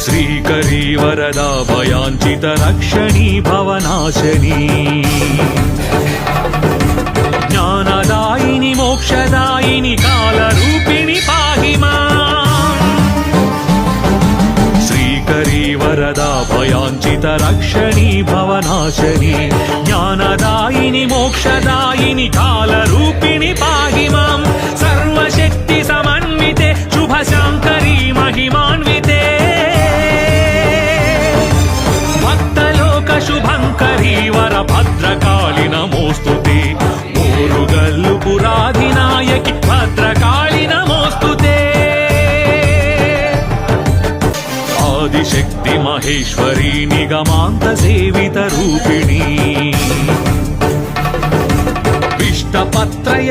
శ్రీకరీ వరదా భయాంచిత రక్షణీ భవనాశనీ జ్ఞానదాయిని మోక్షదాయిని కాలరూపిణి పాహి మాం శ్రీకరీ వరదా భయాంచిత రక్షణీ భవనాశనీ జ్ఞానదాయిని మోక్షదాయిని కాలరూపిణి పాహి మాం సర్వశక్తి సమన్వితే శుభశాంకరీ మహిమాన్వితే భక్తలోక శుభంకరీ వరభద్రకాళి నమోస్తుతే ఓరుగల్లు పురాధినాయకి భద్రకాళి నమోస్తుతే ఆదిశక్తి మహేశ్వరీ నిగమాంత సేవిత రూపిణీ విష్టపత్రయ